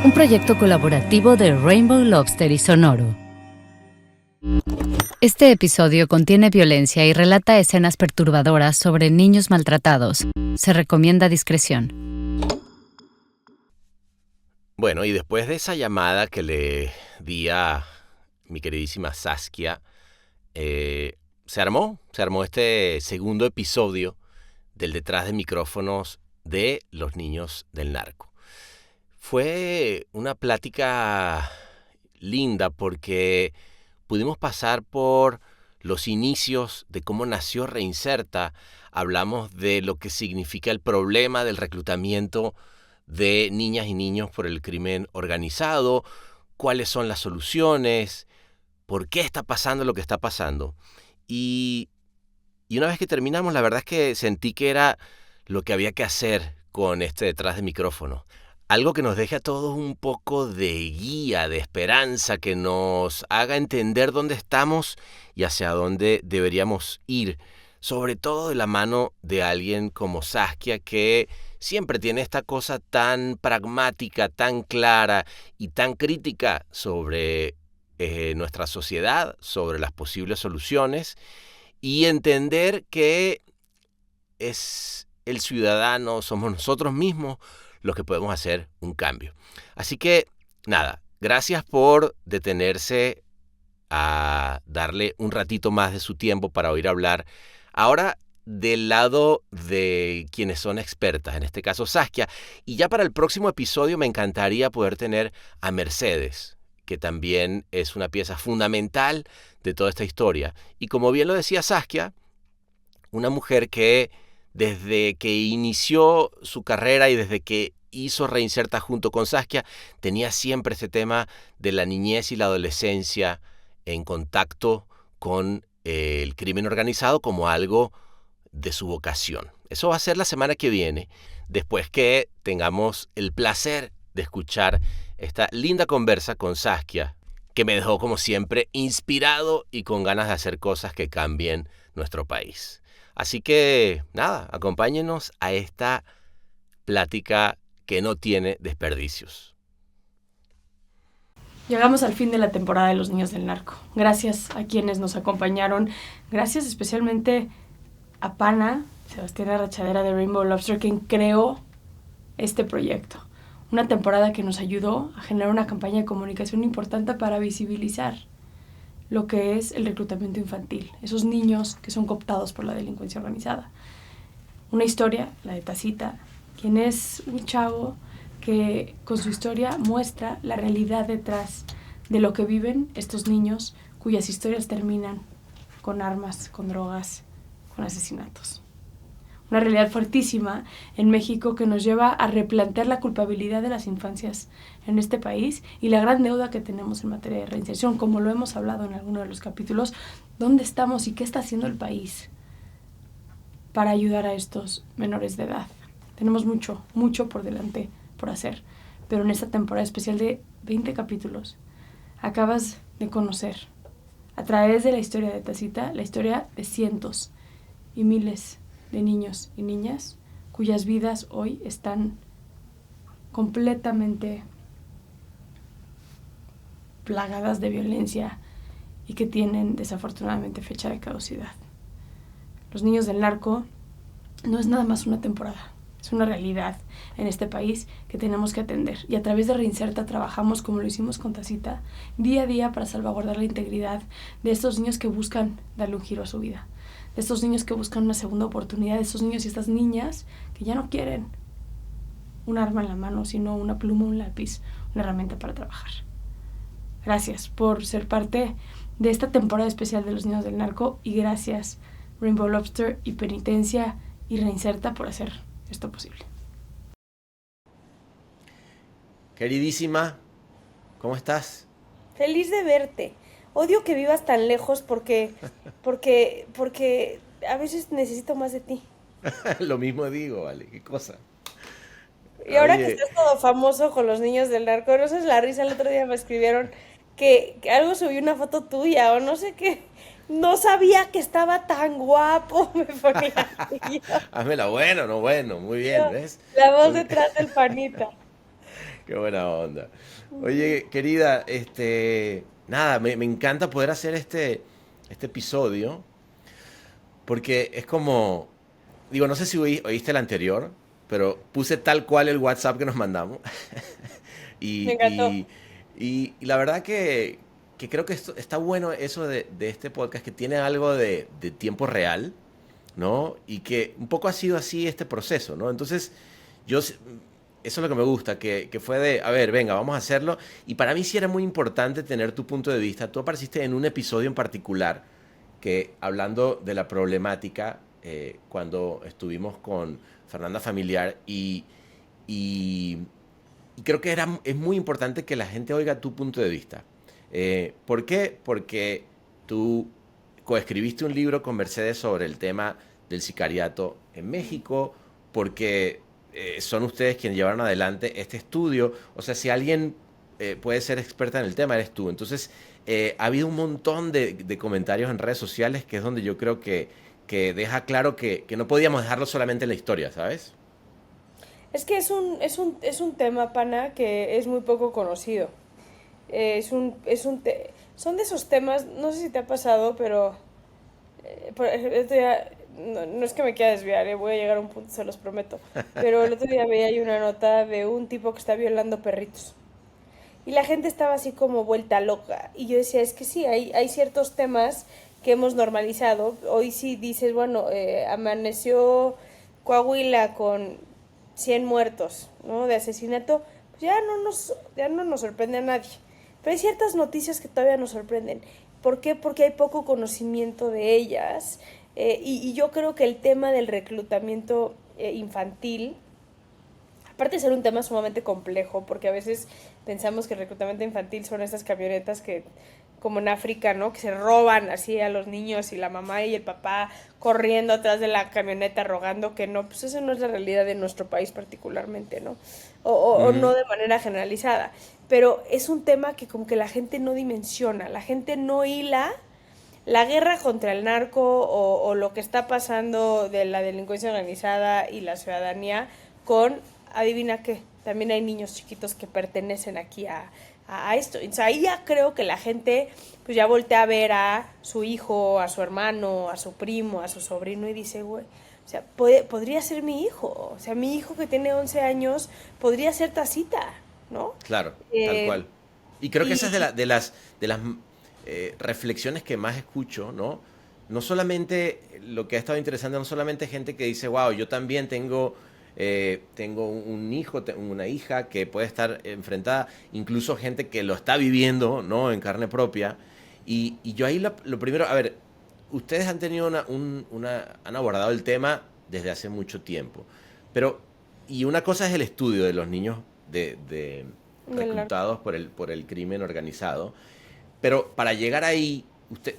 un proyecto colaborativo de Rainbow Lobster y Sonoro. Este episodio contiene violencia y relata escenas perturbadoras sobre niños maltratados. Se recomienda discreción. Bueno, y después de esa llamada que le di a mi queridísima Saskia, se armó este segundo episodio del Detrás de Micrófonos de Los Niños del Narco. Fue una plática linda porque pudimos pasar por los inicios de cómo nació Reinserta. Hablamos de lo que significa el problema del reclutamiento de niñas y niños por el crimen organizado, cuáles son las soluciones, por qué está pasando lo que está pasando. Y una vez que terminamos, la verdad es que sentí que era lo que había que hacer con este Detrás de Micrófono. Algo que nos deje a todos un poco de guía, de esperanza, que nos haga entender dónde estamos y hacia dónde deberíamos ir. Sobre todo de la mano de alguien como Saskia, que siempre tiene esta cosa tan pragmática, tan clara y tan crítica sobre nuestra sociedad, sobre las posibles soluciones, y entender que es el ciudadano, somos nosotros mismos los que podemos hacer un cambio. Así que, nada, gracias por detenerse a darle un ratito más de su tiempo para oír hablar. Ahora, del lado de quienes son expertas, en este caso Saskia. Y ya para el próximo episodio me encantaría poder tener a Mercedes, que también es una pieza fundamental de toda esta historia. Y como bien lo decía Saskia, una mujer que desde que inició su carrera y desde que hizo Reinserta junto con Saskia, tenía siempre este tema de la niñez y la adolescencia en contacto con el crimen organizado como algo de su vocación. Eso va a ser la semana que viene, después que tengamos el placer de escuchar esta linda conversa con Saskia, que me dejó como siempre inspirado y con ganas de hacer cosas que cambien nuestro país. Así que, nada, acompáñenos a esta plática que no tiene desperdicios. Llegamos al fin de la temporada de Los Niños del Narco. Gracias a quienes nos acompañaron. Gracias especialmente a Pana, Sebastián Arrachadera de Rainbow Lobster, quien creó este proyecto. Una temporada que nos ayudó a generar una campaña de comunicación importante para visibilizar lo que es el reclutamiento infantil, esos niños que son cooptados por la delincuencia organizada. Una historia, la de Tacita, quien es un chavo que con su historia muestra la realidad detrás de lo que viven estos niños cuyas historias terminan con armas, con drogas, con asesinatos. Una realidad fuertísima en México que nos lleva a replantear la culpabilidad de las infancias en este país y la gran deuda que tenemos en materia de reinserción, como lo hemos hablado en alguno de los capítulos. ¿Dónde estamos y qué está haciendo el país para ayudar a estos menores de edad? Tenemos mucho por delante por hacer, pero en esta temporada especial de 20 capítulos acabas de conocer, a través de la historia de Tacita, la historia de cientos y miles de niños y niñas cuyas vidas hoy están completamente plagadas de violencia y que tienen desafortunadamente fecha de caducidad. Los Niños del Narco no es nada más una temporada, es una realidad en este país que tenemos que atender. Y a través de Reinserta trabajamos, como lo hicimos con Tacita, día a día para salvaguardar la integridad de estos niños que buscan darle un giro a su vida, de estos niños que buscan una segunda oportunidad, de estos niños y estas niñas que ya no quieren un arma en la mano, sino una pluma, un lápiz, una herramienta para trabajar. Gracias por ser parte de esta temporada especial de Los Niños del Narco y gracias Rainbow Lobster y Penitencia y Reinserta por hacer esto posible. Queridísima, ¿cómo estás? Feliz de verte. Odio que vivas tan lejos porque a veces necesito más de ti. Lo mismo digo, vale, qué cosa. Y ahora Oye, que estás todo famoso con Los Niños del Narco, no sé, la risa, el otro día me escribieron que algo subí una foto tuya o no sé qué. No sabía que estaba tan guapo, me ponía. Hazmela bueno, no bueno, muy bien, ¿ves? La voz detrás del panita. Qué buena onda. Oye, querida, nada, me encanta poder hacer este episodio porque es como, digo, no sé si oíste el anterior, pero puse tal cual el WhatsApp que nos mandamos. Me Y, encantó. y la verdad que creo que está bueno eso de este podcast, que tiene algo de tiempo real, ¿no? Y que un poco ha sido así este proceso, ¿no? Entonces, yo, s- eso es lo que me gusta, que fue de, a ver, venga, vamos a hacerlo. Y para mí sí era muy importante tener tu punto de vista. Tú apareciste en un episodio en particular, que hablando de la problemática, cuando estuvimos con Fernanda Familiar, y, y creo que es muy importante que la gente oiga tu punto de vista. ¿Por qué? Porque tú coescribiste un libro con Mercedes sobre el tema del sicariato en México, porque son ustedes quienes llevaron adelante este estudio. O sea, si alguien puede ser experta en el tema, eres tú. Entonces, ha habido un montón de comentarios en redes sociales, que es donde yo creo que deja claro que no podíamos dejarlo solamente en la historia, ¿sabes? Es que es un tema, pana, que es muy poco conocido. Son de esos temas, no sé si te ha pasado, pero no es que me quiera desviar, voy a llegar a un punto, se los prometo. Pero el otro día veía ahí una nota de un tipo que está violando perritos. Y la gente estaba así como vuelta loca. Y yo decía, es que sí, hay ciertos temas que hemos normalizado. Hoy sí dices, bueno, amaneció Coahuila con 100 muertos, ¿no? De asesinato, pues ya no nos sorprende a nadie. Pero hay ciertas noticias que todavía nos sorprenden. ¿Por qué? Porque hay poco conocimiento de ellas. Y yo creo que el tema del reclutamiento infantil, aparte de ser un tema sumamente complejo, porque a veces pensamos que el reclutamiento infantil son estas camionetas que, como en África, ¿no? Que se roban así a los niños y la mamá y el papá corriendo atrás de la camioneta rogando, que no, pues esa no es la realidad de nuestro país particularmente, ¿no? O no Ujú. de manera generalizada. Pero es un tema que como que la gente no dimensiona, la gente no hila la guerra contra el narco o lo que está pasando de la delincuencia organizada y la ciudadanía con, adivina qué, también hay niños chiquitos que pertenecen aquí a esto. Entonces ahí ya creo que la gente pues ya voltea a ver a su hijo, a su hermano, a su primo, a su sobrino y dice, güey, o sea, podría ser mi hijo. O sea, mi hijo que tiene 11 años podría ser Tacita, ¿no? Claro, tal Eh, cual. Y creo que esa es y de las reflexiones que más escucho, ¿no? No solamente lo que ha estado interesante, no solamente gente que dice, wow, yo también tengo un hijo, una hija que puede estar enfrentada, incluso gente que lo está viviendo, ¿no? En carne propia. Y yo ahí lo primero, a ver, ustedes han tenido han abordado el tema desde hace mucho tiempo, pero, y una cosa es el estudio de los niños de del narco. reclutados por el crimen organizado. Pero para llegar ahí,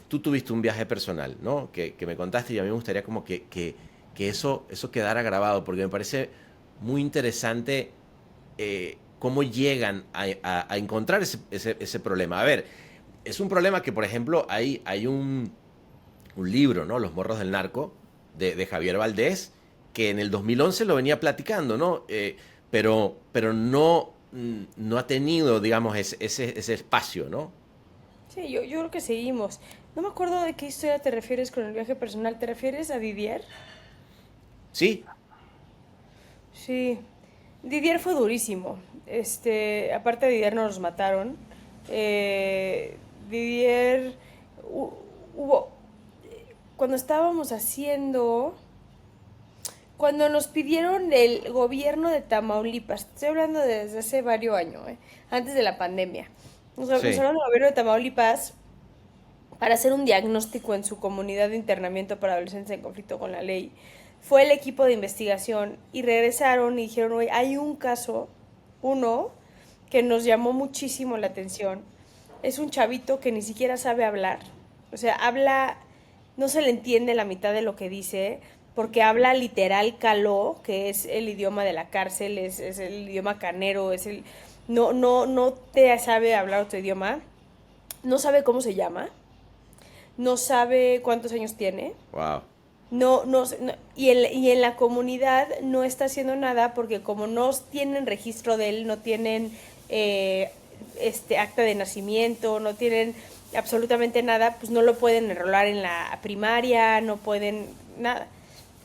tú tuviste un viaje personal, ¿no? Que me contaste, y a mí me gustaría como que eso quedara grabado, porque me parece muy interesante cómo llegan a encontrar ese problema. A ver, es un problema que, por ejemplo, hay un libro, ¿no? Los morros del narco, de Javier Valdés, que en el 2011 lo venía platicando, ¿no? Pero no ha tenido, digamos, ese espacio, ¿no? Sí, yo creo que seguimos. No me acuerdo de qué historia te refieres con el viaje personal. ¿Te refieres a Didier? Sí, Sí. Didier fue durísimo. Aparte de Didier nos mataron. Didier hubo cuando estábamos haciendo cuando nos pidieron el gobierno de Tamaulipas, estoy hablando desde hace varios años, antes de la pandemia. Nos sí. hablaron del gobierno de Tamaulipas para hacer un diagnóstico en su comunidad de internamiento para adolescentes en conflicto con la ley. Fue el equipo de investigación y regresaron y dijeron, oye, hay un caso, uno, que nos llamó muchísimo la atención. Es un chavito que ni siquiera sabe hablar. O sea, habla, no se le entiende la mitad de lo que dice, porque habla literal caló, que es el idioma de la cárcel, es el idioma canero, no te sabe hablar otro idioma, no sabe cómo se llama, no sabe cuántos años tiene, Wow. y en la comunidad no está haciendo nada porque como no tienen registro de él, no tienen acta de nacimiento, no tienen absolutamente nada, pues no lo pueden enrolar en la primaria, no pueden nada.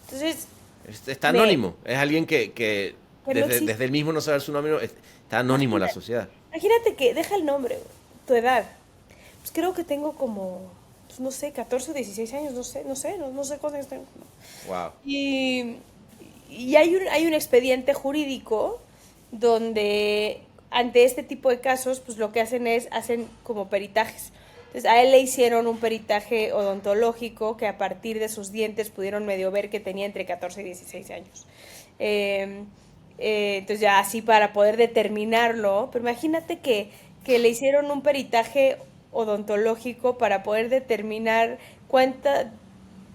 Entonces... Está anónimo, es alguien que no desde el mismo no saber su nombre, está anónimo en la sociedad. Imagínate que, deja el nombre, tu edad. Pues creo que tengo como, pues no sé, 14 o 16 años, no sé cuántos años tengo. Wow. Y hay un expediente jurídico donde ante este tipo de casos, pues lo que hacen como peritajes. Entonces a él le hicieron un peritaje odontológico que a partir de sus dientes pudieron medio ver que tenía entre 14 y 16 años. Entonces ya así para poder determinarlo, pero imagínate que le hicieron un peritaje odontológico para poder determinar cuánta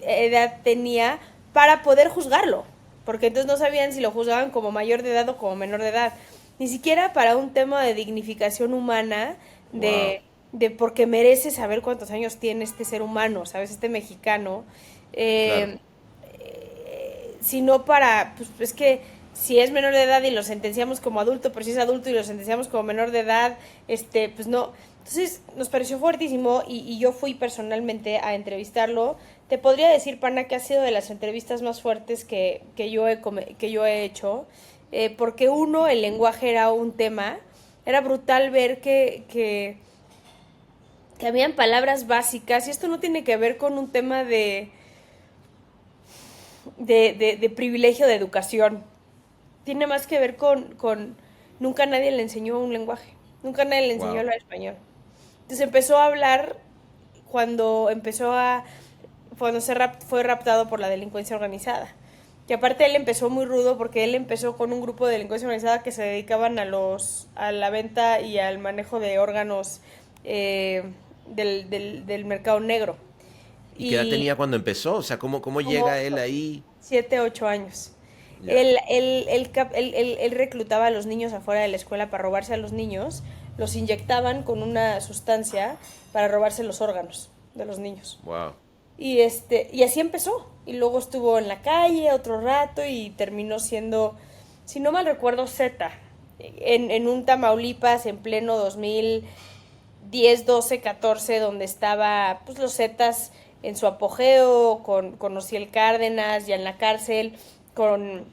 edad tenía para poder juzgarlo, porque entonces no sabían si lo juzgaban como mayor de edad o como menor de edad, ni siquiera para un tema de dignificación humana, de porque merece saber cuántos años tiene este ser humano, ¿sabes? Este mexicano, Claro. sino para, pues es que si es menor de edad y lo sentenciamos como adulto, pero si es adulto y lo sentenciamos como menor de edad, pues no. Entonces nos pareció fuertísimo y yo fui personalmente a entrevistarlo. Te podría decir, pana, que ha sido de las entrevistas más fuertes que yo he hecho, porque uno, el lenguaje era un tema, era brutal ver que habían palabras básicas, y esto no tiene que ver con un tema de privilegio de educación, tiene más que ver con nunca nadie le enseñó un lenguaje, nunca nadie le enseñó a hablar español. Entonces empezó a hablar cuando fue raptado por la delincuencia organizada. Que aparte él empezó muy rudo porque él empezó con un grupo de delincuencia organizada que se dedicaban a la venta y al manejo de órganos del mercado negro. ¿Y qué edad tenía cuando empezó? O sea, ¿cómo llega él ahí? 7, 8 años. Ya. Él reclutaba a los niños afuera de la escuela para robarse a los niños, los inyectaban con una sustancia para robarse los órganos de los niños. Wow. Y así empezó. Y luego estuvo en la calle otro rato y terminó siendo, si no mal recuerdo, Zeta. En un Tamaulipas en pleno 2010, 12, 14, donde estaba pues los Zetas en su apogeo, con Ociel Cárdenas ya en la cárcel, con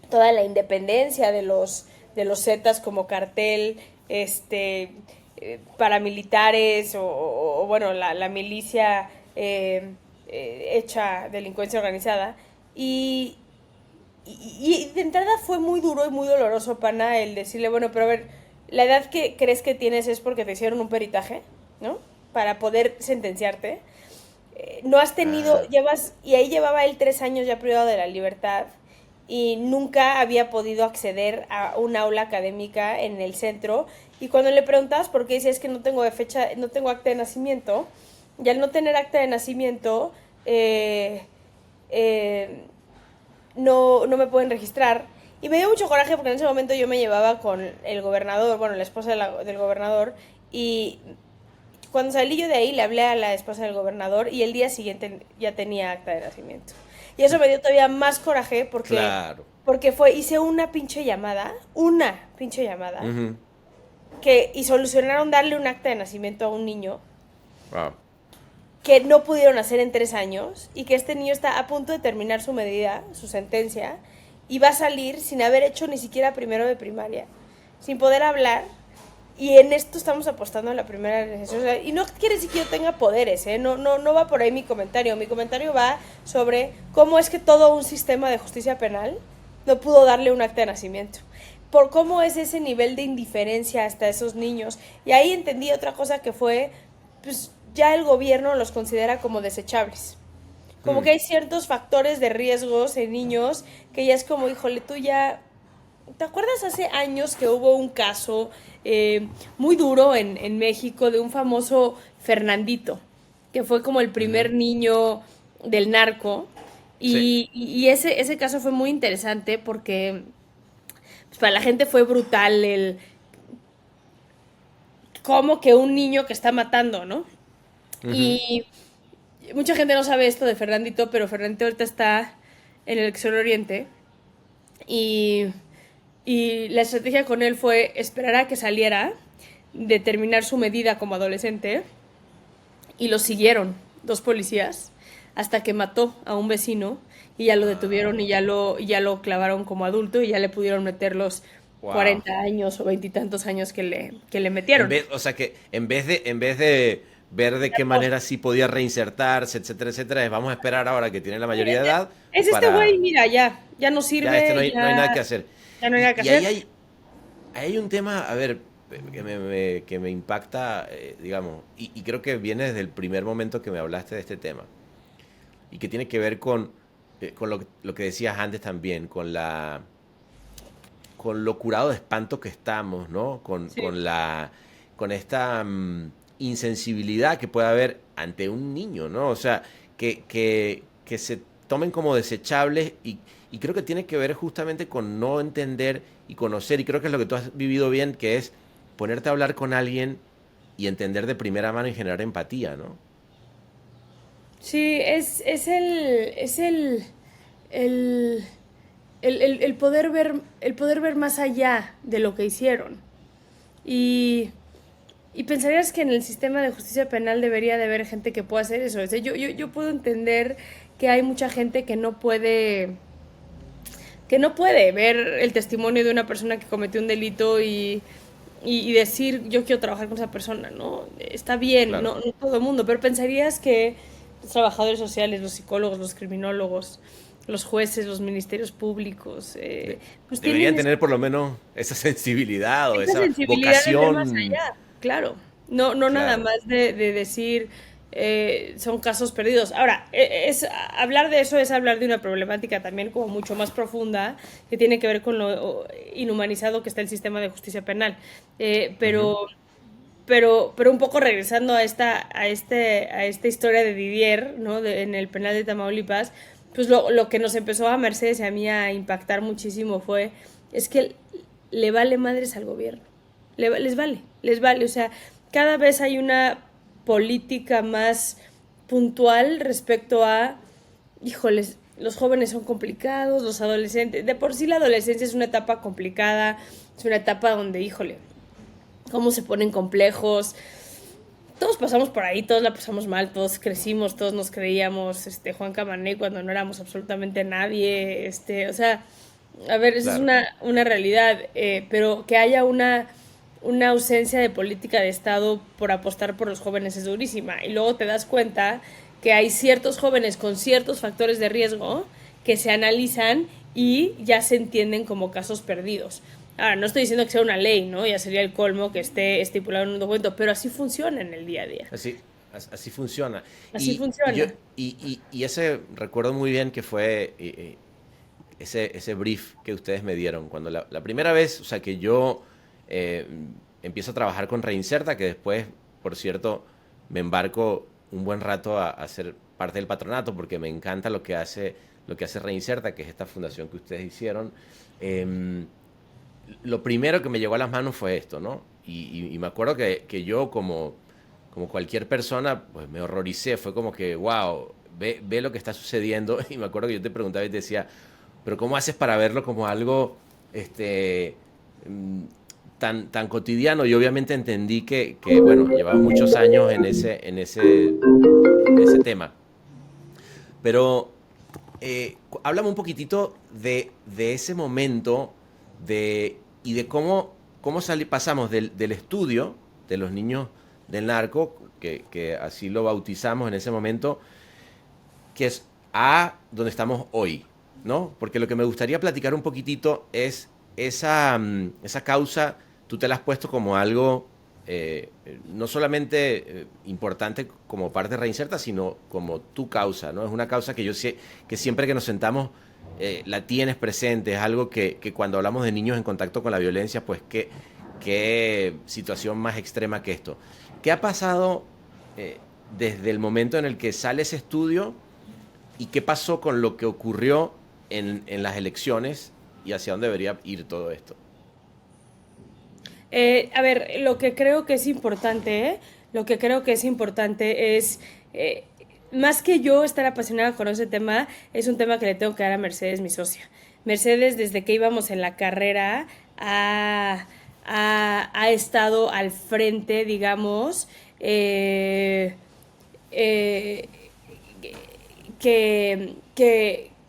toda la independencia de los Zetas como cartel, paramilitares o bueno, la milicia hecha delincuencia organizada. Y de entrada fue muy duro y muy doloroso, pana, el decirle, bueno, pero a ver, la edad que crees que tienes es porque te hicieron un peritaje, ¿no? Para poder sentenciarte. No has tenido, y ahí llevaba él 3 años ya privado de la libertad y nunca había podido acceder a un aula académica en el centro. Y cuando le preguntabas por qué, decía, es que no tengo acta de nacimiento, y al no tener acta de nacimiento, no me pueden registrar. Y me dio mucho coraje porque en ese momento yo me llevaba con el gobernador, bueno, la esposa del gobernador, y cuando salí yo de ahí le hablé a la esposa del gobernador y el día siguiente ya tenía acta de nacimiento. Y eso me dio todavía más coraje porque, claro. porque hice una pinche llamada, Uh-huh. y solucionaron darle un acta de nacimiento a un niño. Wow. Que no pudieron hacer en 3 años y que este niño está a punto de terminar su medida, su sentencia, y va a salir sin haber hecho ni siquiera primero de primaria, sin poder hablar, y en esto estamos apostando a la primera necesidad. O sea, y no quiere decir que yo tenga poderes, no va por ahí mi comentario va sobre cómo es que todo un sistema de justicia penal no pudo darle un acta de nacimiento, por cómo es ese nivel de indiferencia hasta esos niños. Y ahí entendí otra cosa que fue, pues ya el gobierno los considera como desechables. Como que hay ciertos factores de riesgos en niños que ya es como, híjole, tú ya... ¿Te acuerdas hace años que hubo un caso muy duro en México de un famoso Fernandito, que fue como el primer niño del narco? Y ese caso fue muy interesante porque pues, para la gente fue brutal cómo que un niño que está matando, ¿no? Uh-huh. Y mucha gente no sabe esto de Fernandito, pero Fernandito ahorita está en el Extremo Oriente y, y la estrategia con él fue esperar a que saliera, determinar su medida como adolescente y lo siguieron 2 policías hasta que mató a un vecino y ya lo detuvieron y ya lo clavaron como adulto y ya le pudieron meter los Wow. 40 años o 20 y tantos años que le metieron. O sea que en vez de ver de qué manera sí podía reinsertarse, etcétera, etcétera, vamos a esperar ahora que tiene la mayoría de edad Es este para... güey, mira, ya no sirve, no hay nada que hacer. ya no hay nada que Y hacer. ahí hay un tema, a ver, que me impacta, digamos, y creo que viene desde el primer momento que me hablaste de este tema, y que tiene que ver con lo que decías antes también, con lo curado de espanto que estamos, ¿no? Sí. Con esta insensibilidad que puede haber ante un niño, ¿no? O sea, que se tomen como desechables y creo que tiene que ver justamente con no entender y conocer, y creo que es lo que tú has vivido bien, que es ponerte a hablar con alguien y entender de primera mano y generar empatía, ¿no? Sí, el, el poder ver más allá de lo que hicieron. Y, y pensarías que en el sistema de justicia penal debería de haber gente que pueda hacer eso. O sea, yo puedo entender que hay mucha gente que no puede ver el testimonio de una persona que cometió un delito y decir yo quiero trabajar con esa persona, ¿no? Está bien, Claro. no todo el mundo, pero pensarías que los trabajadores sociales, los psicólogos, los criminólogos, los jueces, los ministerios públicos, pues Deberían tienen tener por lo menos esa sensibilidad o esa esa sensibilidad de ver más vocación. allá, claro. No nada Claro. más de decir son casos perdidos. Ahora, hablar de eso es hablar de una problemática también como mucho más profunda que tiene que ver con lo inhumanizado que está el sistema de justicia penal. Ujú. Pero un poco regresando a esta historia de Didier, ¿no? En el penal de Tamaulipas, pues lo que nos empezó a Mercedes y a mí a impactar muchísimo es que le vale madres al gobierno. Les vale. O sea, cada vez hay una política más puntual respecto a, híjoles, los jóvenes son complicados, los adolescentes, de por sí la adolescencia es una etapa complicada, es una etapa donde, híjole, cómo se ponen complejos. Todos pasamos por ahí, todos la pasamos mal, todos crecimos, todos nos creíamos Juan Camané cuando no éramos absolutamente nadie. O sea, a ver, eso es Claro. una realidad, pero que haya una ausencia de política de Estado por apostar por los jóvenes es durísima. Y luego te das cuenta que hay ciertos jóvenes con ciertos factores de riesgo que se analizan y ya se entienden como casos perdidos. Ahora, no estoy diciendo que sea una ley, ¿no? Ya sería el colmo que esté estipulado en un documento, pero así funciona en el día a día. Así funciona. Así Y yo, funciona. y ese recuerdo muy bien que fue ese brief que ustedes me dieron. Cuando la primera vez, o sea, que yo eh, empiezo a trabajar con Reinserta, que después, por cierto, me embarco un buen rato a ser parte del patronato, porque me encanta lo que hace Reinserta, que es esta fundación que ustedes hicieron. Lo primero que me llegó a las manos fue esto, ¿no? Y me acuerdo que yo, como cualquier persona, pues me horroricé. Fue como que, wow, ve lo que está sucediendo. Y me acuerdo que yo te preguntaba y te decía, pero ¿cómo haces para verlo como algo mm, tan cotidiano? Y obviamente entendí que, bueno, llevaba muchos años en ese tema. Pero háblame un poquitito de ese momento y de cómo pasamos del estudio de los niños del narco, que así lo bautizamos en ese momento, que es a donde estamos hoy, ¿no? Porque lo que me gustaría platicar un poquitito es esa causa, tú te la has puesto como algo no solamente importante como parte de Reinserta, sino como tu causa, ¿no? Es una causa que yo sé que siempre que nos sentamos la tienes presente, es algo que cuando hablamos de niños en contacto con la violencia, pues qué situación más extrema que esto. ¿Qué ha pasado desde el momento en el que sale ese estudio y qué pasó con lo que ocurrió en las elecciones y hacia dónde debería ir todo esto? A ver, lo que creo que es importante, lo que creo que es importante es más que yo estar apasionada con ese tema, es un tema que le tengo que dar a Mercedes, mi socia. Mercedes, desde que íbamos en la carrera, ha estado al frente, digamos, eh, que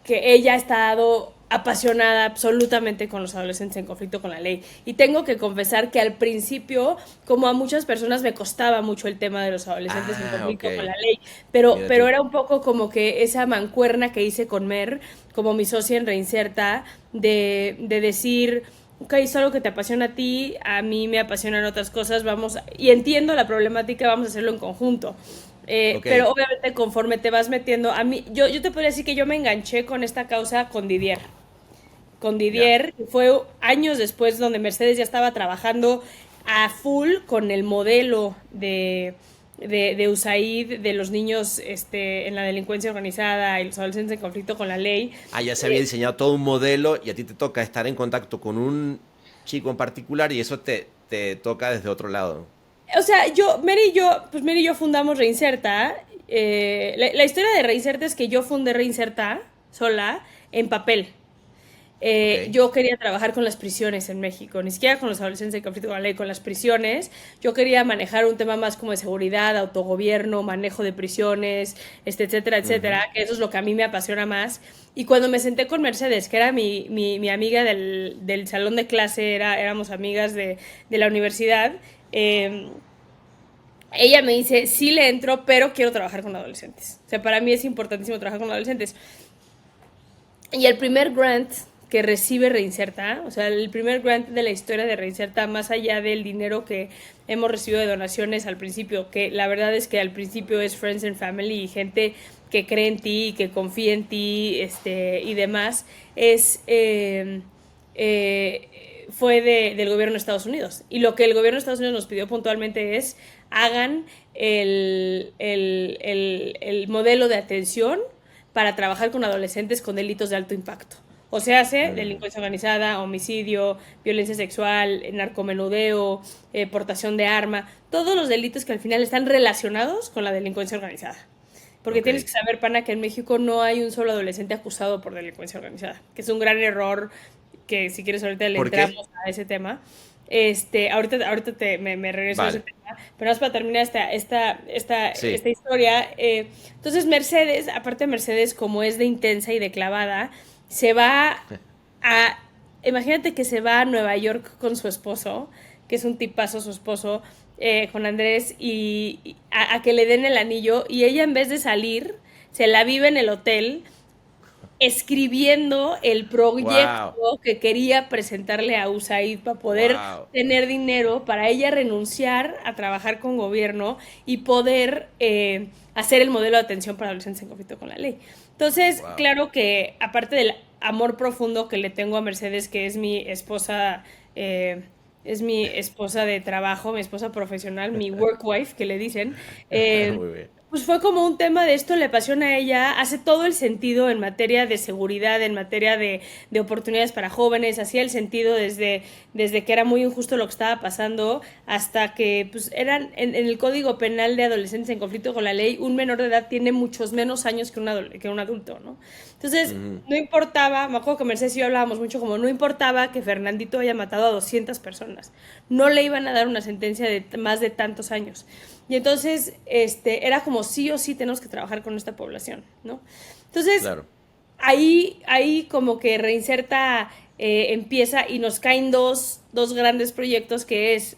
ella ha estado apasionada absolutamente con los adolescentes en conflicto con la ley. Y tengo que confesar que al principio, como a muchas personas, me costaba mucho el tema de los adolescentes en conflicto con la ley, Mira pero tú. era un poco como que esa mancuerna que hice con Mer, como mi socia en Reinserta, de decir, ok, es algo que te apasiona a mí me apasionan otras cosas, vamos, y entiendo la problemática, vamos a hacerlo en conjunto. Ok, Pero obviamente conforme te vas metiendo, a mí, yo te podría decir que yo me enganché con esta causa con Didier. Con ya. Didier, que fue años después donde Mercedes ya estaba trabajando a full con el modelo de USAID, de los niños en la delincuencia organizada y los adolescentes en conflicto con la ley. Ah, ya se había diseñado todo un modelo y a ti te toca estar en contacto con un chico en particular y eso te toca desde otro lado. O sea, Mary y yo fundamos Reinserta. La historia de Reinserta es que yo fundé Reinserta sola en papel. Ok. Yo quería trabajar con las prisiones en México, ni siquiera con los adolescentes en conflicto con la ley, con las prisiones. Yo quería manejar un tema más como de seguridad, autogobierno, manejo de prisiones, etcétera, Ujú. etcétera, que eso es lo que a mí me apasiona más. Y cuando me senté con Mercedes, que era mi amiga del salón de clase, éramos amigas de la universidad, ella me dice, sí le entro, pero quiero trabajar con adolescentes. O sea, para mí es importantísimo trabajar con adolescentes. Y el primer grant que recibe Reinserta, o sea, el primer grant de la historia de Reinserta, más allá del dinero que hemos recibido de donaciones al principio, que la verdad es que al principio es Friends and Family y gente que cree en ti, que confía en ti, y demás, fue del gobierno de Estados Unidos. Y lo que el gobierno de Estados Unidos nos pidió puntualmente es hagan el modelo de atención para trabajar con adolescentes con delitos de alto impacto. O sea, hace delincuencia organizada, homicidio, violencia sexual, narcomenudeo, portación de arma, todos los delitos que al final están relacionados con la delincuencia organizada. Porque Ok. tienes que saber, pana, que en México no hay un solo adolescente acusado por delincuencia organizada, que es un gran error que si quieres ahorita le ¿Por qué? entramos a ese tema. Ahorita me regreso a ese Vale. tema, pero más para terminar Sí. esta historia. Entonces Mercedes, aparte Mercedes, como es de intensa y de clavada, se va a, imagínate que se va a Nueva York con su esposo, que es un tipazo su esposo, con Andrés, y a que le den el anillo, y ella en vez de salir, se la vive en el hotel escribiendo el Wow. proyecto que quería presentarle a USAID para poder Wow. tener dinero para ella renunciar a trabajar con gobierno y poder hacer el modelo de atención para adolescentes en conflicto con la ley. Entonces, Wow. claro que aparte del amor profundo que le tengo a Mercedes, que es mi esposa de trabajo, mi esposa profesional, mi work wife, que le dicen, Muy bien. pues fue como un tema de esto, le apasiona a ella, hace todo el sentido en materia de seguridad, en materia de oportunidades para jóvenes, hacía el sentido desde que era muy injusto lo que estaba pasando hasta que pues eran en el Código Penal de adolescentes en conflicto con la ley, un menor de edad tiene muchos menos años que un adulto, ¿no? Entonces, Ujú. no importaba, me acuerdo que Mercedes y yo hablábamos mucho como no importaba que Fernandito haya matado a 200 personas, no le iban a dar una sentencia de más de tantos años. Y entonces, era como sí o sí tenemos que trabajar con esta población, ¿no? Entonces, Claro. ahí como que Reinserta empieza y nos caen dos grandes proyectos que es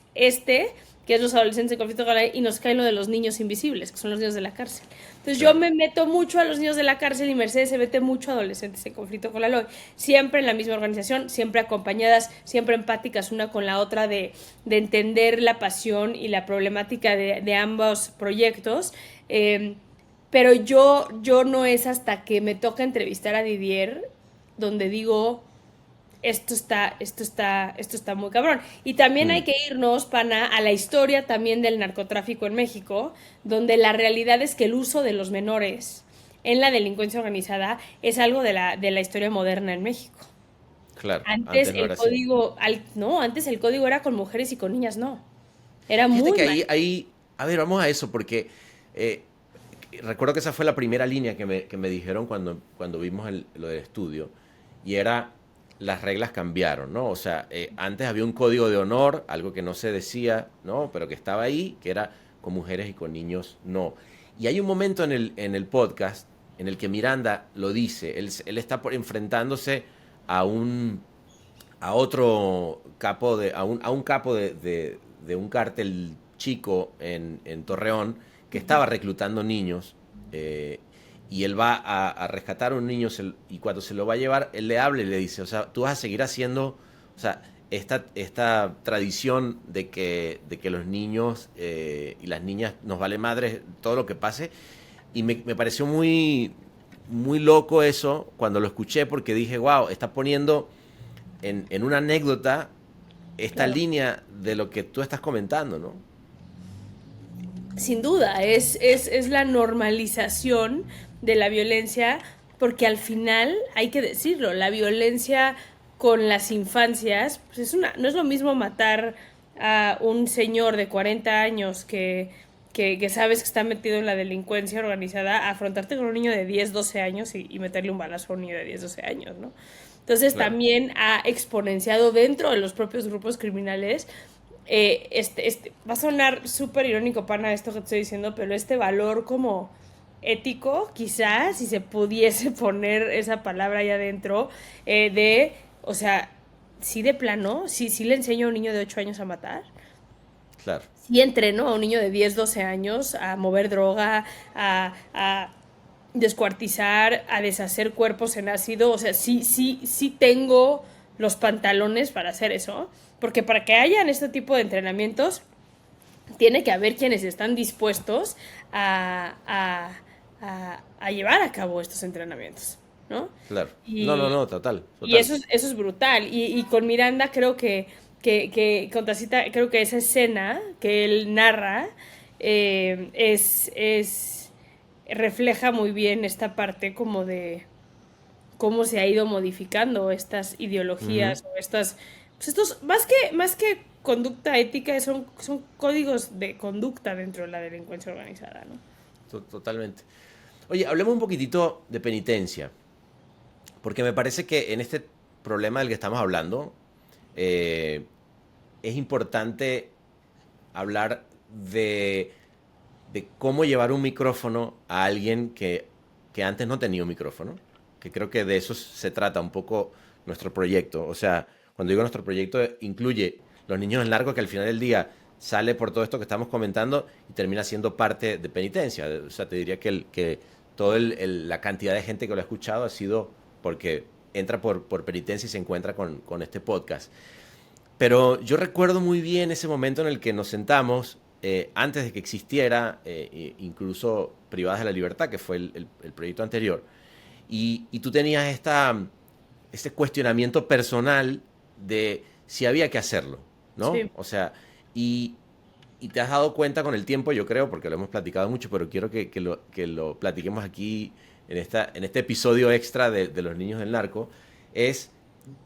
los adolescentes en conflicto con la ley, y nos cae lo de los niños invisibles, que son los niños de la cárcel. Entonces yo Claro. me meto mucho a los niños de la cárcel y Mercedes se mete mucho a adolescentes en conflicto con la ley. Siempre en la misma organización, siempre acompañadas, siempre empáticas una con la otra de entender la pasión y la problemática de ambos proyectos. Pero yo no es hasta que me toca entrevistar a Didier donde digo, esto está muy cabrón. Y también hay Mm. que irnos, pana, a la historia también del narcotráfico en México, donde la realidad es que el uso de los menores en la delincuencia organizada es algo de la historia moderna en México. Claro. Antes Antes no el era así. código, no, antes el código era con mujeres y con niñas no. Era Fíjate muy que mal. a ver, vamos a eso, porque eh, recuerdo que esa fue la primera línea que me dijeron cuando vimos lo del estudio, y era, las reglas cambiaron, ¿no? O sea, antes había un código de honor, algo que no se decía, ¿no? Pero que estaba ahí, que era con mujeres y con niños, no. Y hay un momento en el podcast en el que Miranda lo dice, él está enfrentándose a otro capo, a un capo de un cártel chico en Torreón, que estaba reclutando niños, y él va a rescatar a un niño, y cuando se lo va a llevar, él le habla y le dice, o sea, tú vas a seguir haciendo, o sea, esta tradición de que los niños y las niñas nos vale madre todo lo que pase. Y me pareció muy, muy loco eso cuando lo escuché, porque dije, wow, está poniendo en una anécdota esta línea de lo que tú estás comentando, ¿no? Sin duda, es la normalización de la violencia, porque al final, hay que decirlo, la violencia con las infancias, pues no es lo mismo matar a un señor de 40 años que sabes que está metido en la delincuencia organizada, a afrontarte con un niño de 10, 12 años y meterle un balazo a un niño de 10, 12 años, ¿no? Entonces también ha exponenciado dentro de los propios grupos criminales, va a sonar súper irónico, pana, esto que te estoy diciendo, pero este valor como ético, quizás, si se pudiese poner esa palabra ahí adentro, o sea, sí de plano, sí le enseño a un niño de 8 años a matar. Claro. Sí entreno a un niño de 10, 12 años a mover droga, a descuartizar, a deshacer cuerpos en ácido. O sea, sí tengo los pantalones para hacer eso. Porque para que hayan este tipo de entrenamientos, tiene que haber quienes están dispuestos a llevar a cabo estos entrenamientos, ¿no? Claro. No, total. Y eso es brutal. Y con Miranda creo que con Tacita, creo que esa escena que él narra refleja muy bien esta parte como de cómo se ha ido modificando estas ideologías, o estos más que conducta ética, son códigos de conducta dentro de la delincuencia organizada, ¿no? Totalmente. Oye, hablemos un poquitito de penitencia, porque me parece que en este problema del que estamos hablando, es importante hablar de cómo llevar un micrófono a alguien que antes no tenía un micrófono, que creo que de eso se trata un poco nuestro proyecto. O sea, cuando digo nuestro proyecto, incluye los niños en largo, que al final del día sale por todo esto que estamos comentando y termina siendo parte de penitencia. O sea, te diría que toda la cantidad de gente que lo ha escuchado ha sido porque entra por penitencia y se encuentra con este podcast. Pero yo recuerdo muy bien ese momento en el que nos sentamos, antes de que existiera, incluso Privadas de la Libertad, que fue el proyecto anterior, y tú tenías este cuestionamiento personal de si había que hacerlo, ¿no? Sí. O sea, y te has dado cuenta con el tiempo, yo creo, porque lo hemos platicado mucho, pero quiero que lo platiquemos aquí en este episodio extra de los niños del narco, es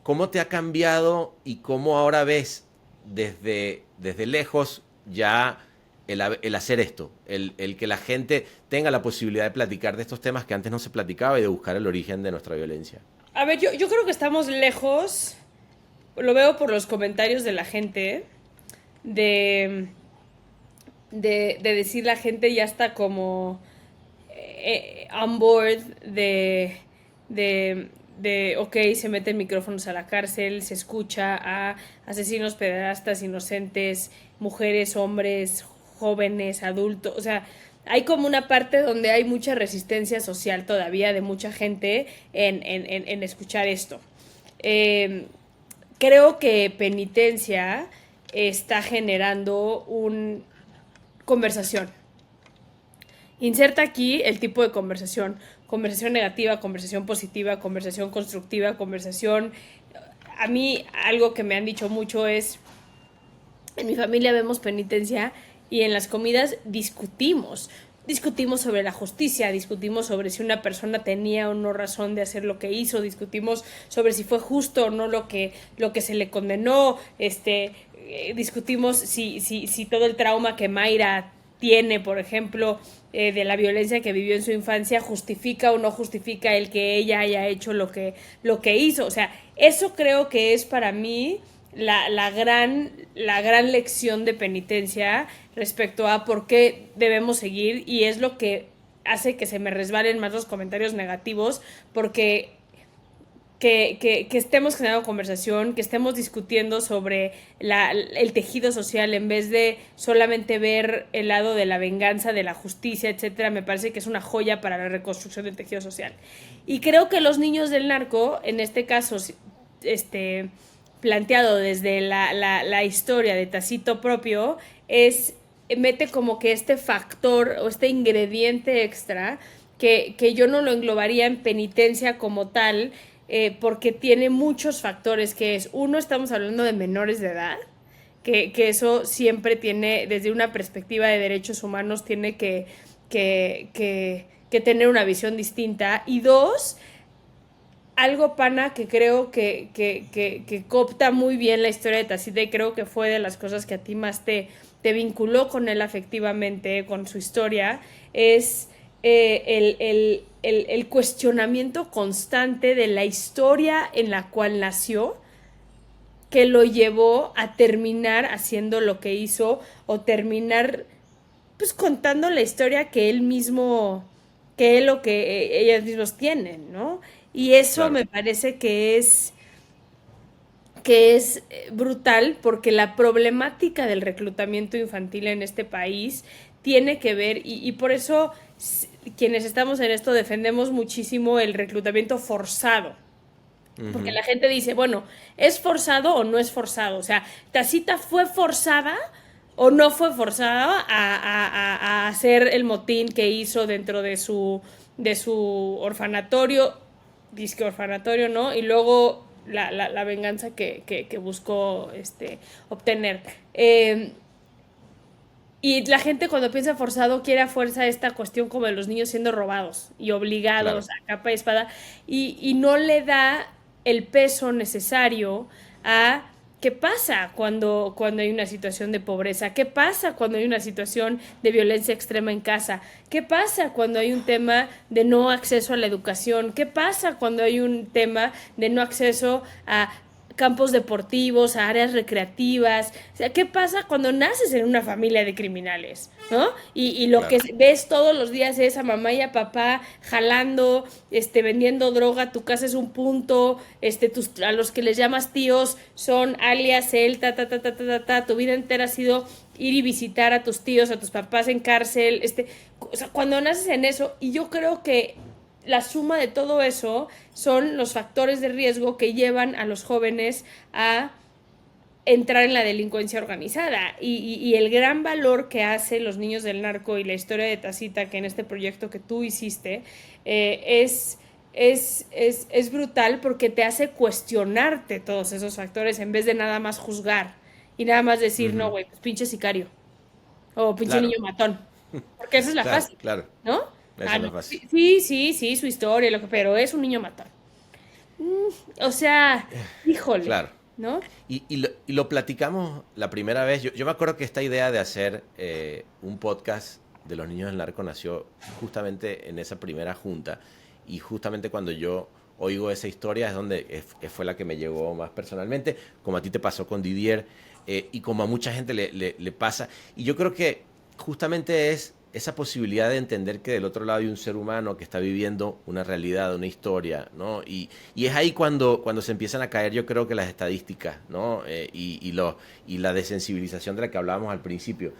cómo te ha cambiado y cómo ahora ves desde lejos ya el hacer esto, el que la gente tenga la posibilidad de platicar de estos temas que antes no se platicaba y de buscar el origen de nuestra violencia. A ver, yo creo que estamos lejos, lo veo por los comentarios de la gente, de decir la gente ya está como on board de ok, se meten micrófonos a la cárcel, se escucha a asesinos, pederastas, inocentes, mujeres, hombres, jóvenes, adultos, o sea, hay como una parte donde hay mucha resistencia social todavía de mucha gente en escuchar esto. Creo que penitencia está generando una conversación. Inserta aquí el tipo de conversación negativa, conversación positiva, conversación constructiva, conversación... A mí algo que me han dicho mucho es, en mi familia vemos penitencia y en las comidas discutimos sobre la justicia, discutimos sobre si una persona tenía o no razón de hacer lo que hizo, discutimos sobre si fue justo o no lo que se le condenó, discutimos si todo el trauma que Mayra tiene, por ejemplo, de la violencia que vivió en su infancia, justifica o no justifica el que ella haya hecho lo que hizo. O sea, eso creo que es para mí la gran lección de penitencia respecto a por qué debemos seguir, y es lo que hace que se me resbalen más los comentarios negativos, porque que estemos generando conversación, que estemos discutiendo sobre el tejido social en vez de solamente ver el lado de la venganza, de la justicia, etcétera, me parece que es una joya para la reconstrucción del tejido social. Y creo que los niños del narco, en este caso, planteado desde la historia de Tacito propio, mete como que este factor o este ingrediente extra que yo no lo englobaría en penitencia como tal, porque tiene muchos factores, que es, uno, estamos hablando de menores de edad, que eso siempre tiene, desde una perspectiva de derechos humanos, tiene que tener una visión distinta, y dos, algo, pana, que creo que coopta muy bien la historia de Tacita, y creo que fue de las cosas que a ti más te vinculó con él afectivamente, con su historia, es el cuestionamiento constante de la historia en la cual nació, que lo llevó a terminar haciendo lo que hizo, o terminar pues contando la historia que él mismo, que él o que ellas mismos tienen, ¿no? Y eso Claro. me parece que es brutal, porque la problemática del reclutamiento infantil en este país tiene que ver, y por eso quienes estamos en esto defendemos muchísimo el reclutamiento forzado. Porque la gente dice, bueno, ¿es forzado o no es forzado? O sea, ¿Tacita fue forzada o no fue forzada a hacer el motín que hizo dentro de su orfanatorio, disque orfanatorio, ¿no? Y luego la venganza que buscó obtener. Y la gente, cuando piensa forzado, quiere a fuerza esta cuestión como de los niños siendo robados y obligados, Claro. a capa y espada, y no le da el peso necesario a qué pasa cuando hay una situación de pobreza, qué pasa cuando hay una situación de violencia extrema en casa, qué pasa cuando hay un tema de no acceso a la educación, qué pasa cuando hay un tema de no acceso a campos deportivos, a áreas recreativas. O sea, ¿qué pasa cuando naces en una familia de criminales, ¿no? Y lo Claro. que ves todos los días es a mamá y a papá jalando, vendiendo droga, tu casa es un punto, a los que les llamas tíos son alias, él, tu vida entera ha sido ir y visitar a tus tíos, a tus papás en cárcel, o sea, cuando naces en eso, y yo creo que la suma de todo eso son los factores de riesgo que llevan a los jóvenes a entrar en la delincuencia organizada, y el gran valor que hace Los Niños del Narco y la historia de Tacita, que en este proyecto que tú hiciste, es brutal, porque te hace cuestionarte todos esos factores en vez de nada más juzgar y nada más decir, no, güey, pues pinche sicario o pinche Claro. niño matón, porque esa es la Claro, fácil, claro. ¿no? Eso no No, es fácil. sí, su historia, pero es un niño matón. O sea, híjole, Claro. ¿no? Y lo platicamos la primera vez. Yo me acuerdo que esta idea de hacer un podcast de los niños del narco nació justamente en esa primera junta. Y justamente cuando yo oigo esa historia es donde fue la que me llegó más personalmente, como a ti te pasó con Didier, y como a mucha gente le pasa. Y yo creo que justamente es esa posibilidad de entender que del otro lado hay un ser humano que está viviendo una realidad, una historia, ¿no? Y es ahí cuando se empiezan a caer, yo creo que las estadísticas, ¿no? Y la desensibilización de la que hablábamos al principio.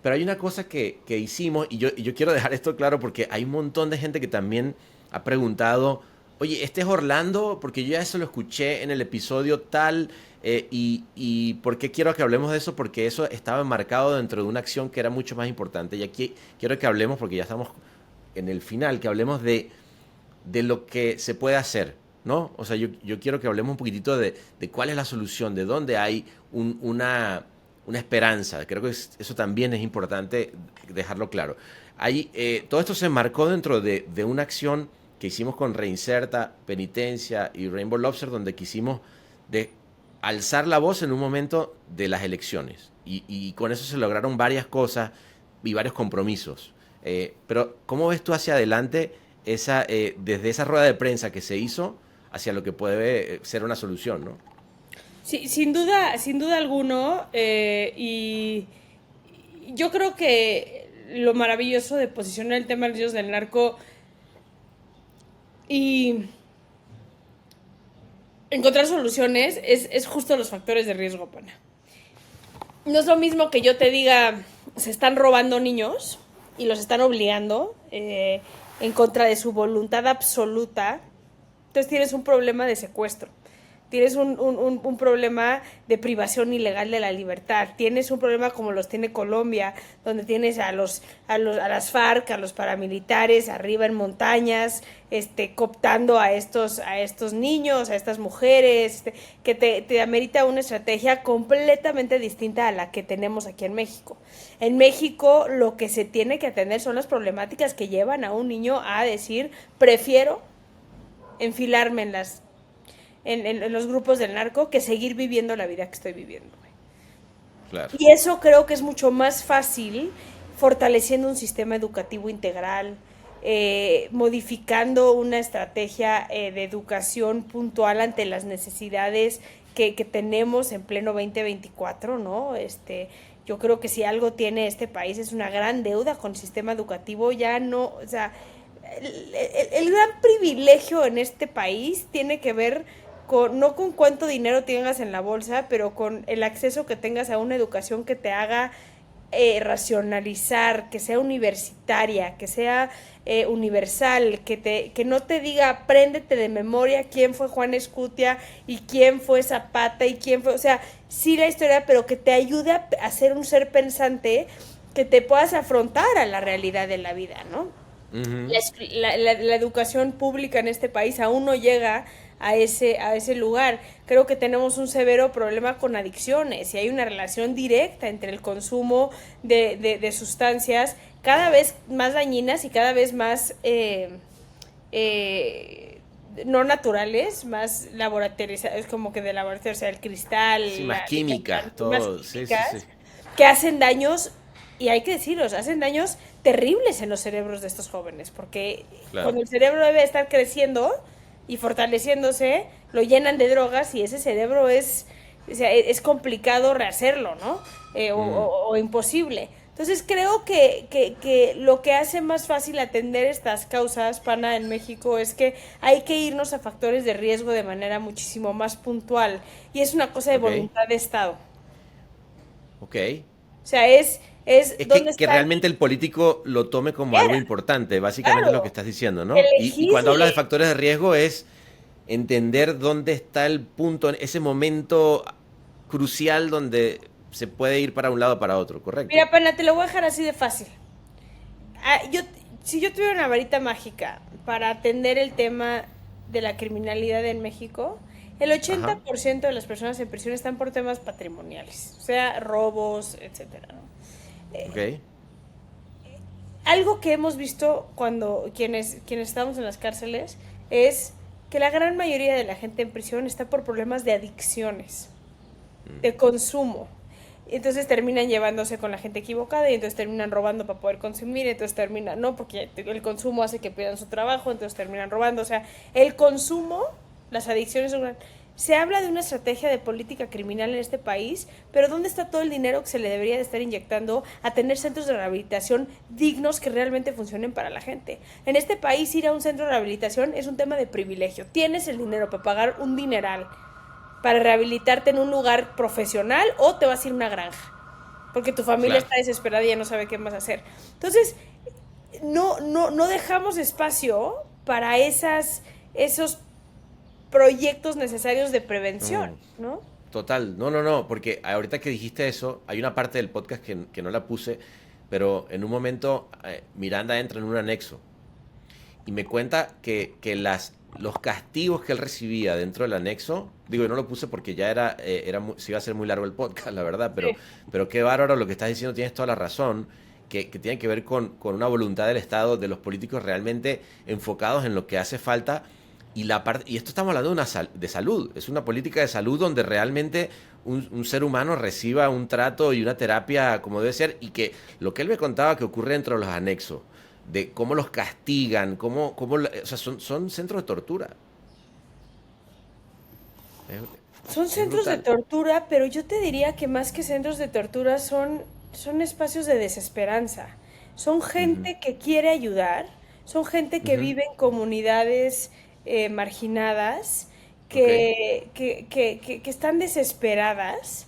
Pero hay una cosa que hicimos, y yo quiero dejar esto claro, porque hay un montón de gente que también ha preguntado, oye, ¿este es Orlando? Porque yo ya eso lo escuché en el episodio tal, y ¿por qué quiero que hablemos de eso? Porque eso estaba enmarcado dentro de una acción que era mucho más importante. Y aquí quiero que hablemos, porque ya estamos en el final, que hablemos de lo que se puede hacer, ¿no? O sea, yo quiero que hablemos un poquitito de cuál es la solución, de dónde hay una esperanza. Creo que eso también es importante dejarlo claro. Todo esto se enmarcó dentro de una acción que hicimos con Reinserta, Penitencia y Rainbow Lobster, donde quisimos alzar la voz en un momento de las elecciones. Y con eso se lograron varias cosas, y varios compromisos. Pero ¿cómo ves tú hacia adelante desde esa rueda de prensa que se hizo hacia lo que puede ser una solución, ¿no? Sí, sin duda alguno, y yo creo que lo maravilloso de posicionar el tema de los niños del narco y encontrar soluciones es justo los factores de riesgo, pana. No es lo mismo que yo te diga, se están robando niños y los están obligando en contra de su voluntad absoluta. Entonces tienes un problema de secuestro. Tienes un problema de privación ilegal de la libertad. Tienes un problema como los tiene Colombia, donde tienes a las FARC, a los paramilitares arriba en montañas, cooptando a estos niños, a estas mujeres, que te amerita una estrategia completamente distinta a la que tenemos aquí en México. En México lo que se tiene que atender son las problemáticas que llevan a un niño a decir, prefiero enfilarme en los grupos del narco que seguir viviendo la vida que estoy viviendo. Claro. Y eso creo que es mucho más fácil fortaleciendo un sistema educativo integral, modificando una estrategia de educación puntual ante las necesidades que tenemos en pleno 2024, ¿no? Yo creo que si algo tiene este país es una gran deuda con el sistema educativo, ya no, o sea, el gran privilegio en este país tiene que ver no con cuánto dinero tengas en la bolsa, pero con el acceso que tengas a una educación que te haga racionalizar, que sea universitaria, que sea universal, que no te diga, apréndete de memoria quién fue Juan Escutia y quién fue Zapata y quién fue, o sea, sí la historia, pero que te ayude a ser un ser pensante, que te puedas afrontar a la realidad de la vida, ¿no? Uh-huh. La educación pública en este país aún no llega a ese lugar. Creo que tenemos un severo problema con adicciones y hay una relación directa entre el consumo de sustancias cada vez más dañinas y cada vez más no naturales, más laboratorizadas, como que de laboratorio, o sea, el cristal, sí, más química, todo, más químicas, sí. Que hacen daños, y hay que decirlo, hacen daños terribles en los cerebros de estos jóvenes, porque claro, cuando el cerebro debe estar creciendo y fortaleciéndose, lo llenan de drogas y ese cerebro es complicado rehacerlo, ¿no? O imposible. Entonces creo que lo que hace más fácil atender estas causas, pana, en México, es que hay que irnos a factores de riesgo de manera muchísimo más puntual, y es una cosa de voluntad de Estado. Ok. O sea, es que realmente el político lo tome como algo importante, básicamente, claro, es lo que estás diciendo, ¿no? Y cuando hablas de factores de riesgo es entender dónde está el punto, ese momento crucial donde se puede ir para un lado o para otro, ¿correcto? Mira, pana, te lo voy a dejar así de fácil. Si yo tuviera una varita mágica para atender el tema de la criminalidad en México, el 80% de las personas en prisión están por temas patrimoniales, o sea, robos, etcétera, ¿no? Okay. Algo que hemos visto cuando quienes estamos en las cárceles es que la gran mayoría de la gente en prisión está por problemas de adicciones, de consumo. Entonces terminan llevándose con la gente equivocada y entonces terminan robando para poder consumir, entonces terminan, no, porque el consumo hace que pierdan su trabajo, entonces terminan robando. O sea, el consumo, las adicciones son Se habla de una estrategia de política criminal en este país, pero ¿dónde está todo el dinero que se le debería de estar inyectando a tener centros de rehabilitación dignos que realmente funcionen para la gente? En este país ir a un centro de rehabilitación es un tema de privilegio. Tienes el dinero para pagar un dineral para rehabilitarte en un lugar profesional o te vas a ir a una granja, porque tu familia está desesperada y ya no sabe qué más hacer. Entonces, no dejamos espacio para esos proyectos necesarios de prevención, ¿no? Total, no, porque ahorita que dijiste eso, hay una parte del podcast que no la puse, pero en un momento Miranda entra en un anexo y me cuenta que los castigos que él recibía dentro del anexo, digo, yo no lo puse porque ya se iba a hacer muy largo el podcast, la verdad, pero qué bárbaro lo que estás diciendo, tienes toda la razón, que tiene que ver con una voluntad del Estado, de los políticos realmente enfocados en lo que hace falta y esto estamos hablando de salud, es una política de salud donde realmente un ser humano reciba un trato y una terapia como debe ser, y que lo que él me contaba que ocurre dentro de los anexos, de cómo los castigan, o sea, son centros de tortura. Son centros de tortura, pero yo te diría que más que centros de tortura son espacios de desesperanza. Son gente que quiere ayudar, son gente que Ujú. vive en comunidades marginadas, Ok, que están desesperadas,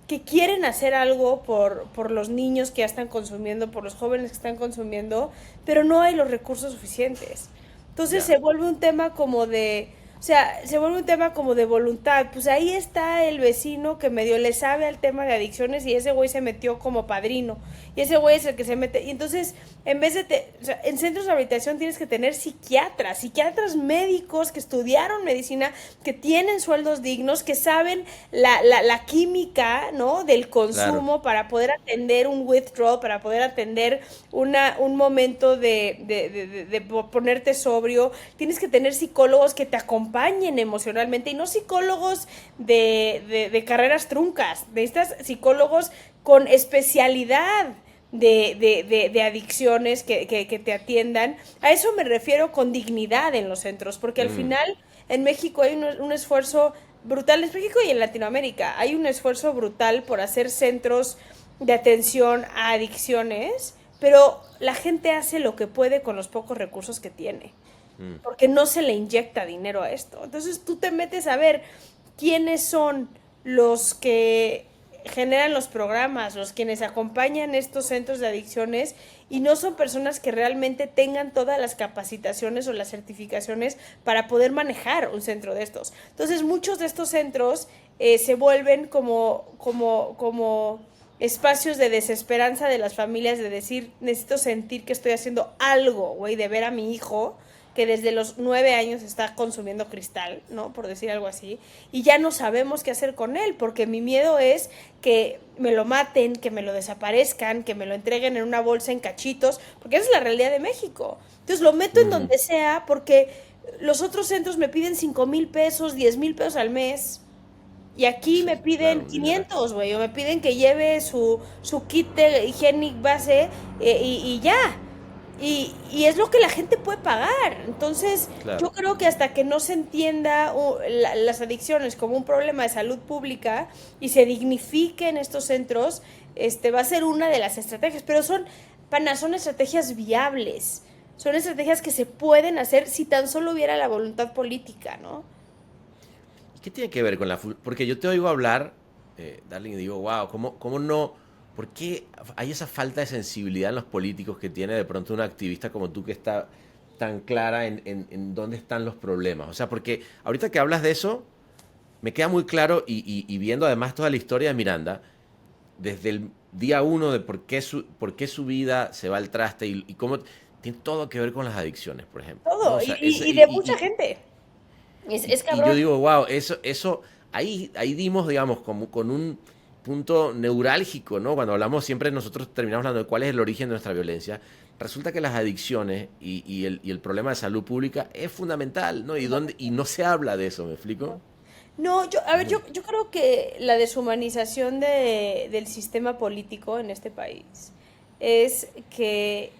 que quieren hacer algo por los niños que ya están consumiendo, por los jóvenes que están consumiendo, pero no hay los recursos suficientes. Entonces ya. se vuelve un tema como de, o sea, se vuelve un tema como de voluntad. Pues ahí está el vecino que medio le sabe al tema de adicciones y ese güey se metió como padrino. Y ese güey es el que se mete. Y entonces, en vez de, o sea, en centros de rehabilitación tienes que tener psiquiatras médicos que estudiaron medicina, que tienen sueldos dignos, que saben la química, ¿no? Del Claro, consumo para poder atender un withdrawal, para poder atender un momento de ponerte sobrio. Tienes que tener psicólogos que te acompañen emocionalmente y no psicólogos de carreras truncas. Necesitas psicólogos con especialidad de adicciones que te atiendan. A eso me refiero con dignidad en los centros, porque al mm, final en México hay un esfuerzo brutal, en México y en Latinoamérica, hay un esfuerzo brutal por hacer centros de atención a adicciones, pero la gente hace lo que puede con los pocos recursos que tiene, mm. porque no se le inyecta dinero a esto. Entonces tú te metes a ver quiénes son los que generan los programas, los quienes acompañan estos centros de adicciones, y no son personas que realmente tengan todas las capacitaciones o las certificaciones para poder manejar un centro de estos. Entonces muchos de estos centros se vuelven como espacios de desesperanza de las familias, de decir, necesito sentir que estoy haciendo algo, güey, de ver a mi hijo que desde los 9 años está consumiendo cristal, ¿no? Por decir algo así, y ya no sabemos qué hacer con él, porque mi miedo es que me lo maten, que me lo desaparezcan, que me lo entreguen en una bolsa en cachitos, porque esa es la realidad de México. Entonces lo meto en Ujú. donde sea, porque los otros centros me piden 5,000 pesos, 10,000 pesos al mes, y aquí me Sí, claro, piden un dineral. 500, güey, o me piden que lleve su kit de higienic base y ya. Y es lo que la gente puede pagar. Entonces, yo Claro. creo que hasta que no se entienda las adicciones como un problema de salud pública y se dignifiquen estos centros, va a ser una de las estrategias. Pero son estrategias viables. Son estrategias que se pueden hacer si tan solo hubiera la voluntad política, ¿no? ¿Y qué tiene que ver con porque yo te oigo hablar, Darling, y digo, wow, ¿cómo no? ¿Por qué hay esa falta de sensibilidad en los políticos que tiene de pronto una activista como tú que está tan clara en dónde están los problemas? O sea, porque ahorita que hablas de eso, me queda muy claro y viendo además toda la historia de Miranda, desde el día uno de por qué su vida se va al traste y cómo tiene todo que ver con las adicciones, por ejemplo, ¿no? Todo. O Y, sea, y, y de mucha gente. Es y yo cabrón. digo, wow, eso, ahí dimos, digamos, como con un punto neurálgico, ¿no? Cuando hablamos, siempre nosotros terminamos hablando de cuál es el origen de nuestra violencia. Resulta que las adicciones y el problema de salud pública es fundamental, ¿no? Y no se habla de eso, ¿me explico? No, a Es ver, muy... yo creo que la deshumanización del sistema político en este país es que